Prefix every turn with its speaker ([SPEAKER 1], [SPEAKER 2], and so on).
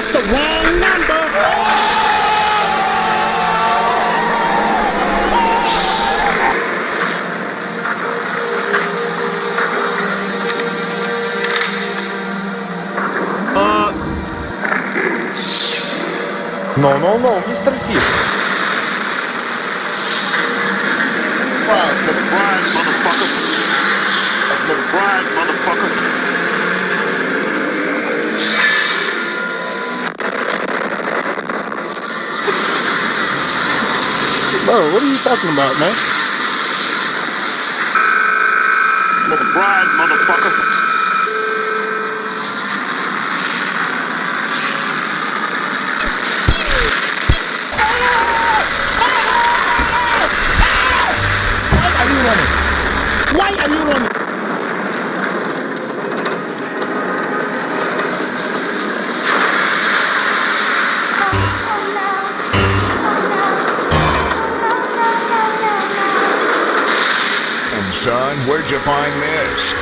[SPEAKER 1] That's the wrong number.
[SPEAKER 2] No, мистер Фиш.
[SPEAKER 3] Prize, motherfucker. That's another prize, motherfucker.
[SPEAKER 1] Bro, what are you talking about, man?
[SPEAKER 3] Another prize, motherfucker.
[SPEAKER 1] Why are you running?
[SPEAKER 4] And son, where'd you find this?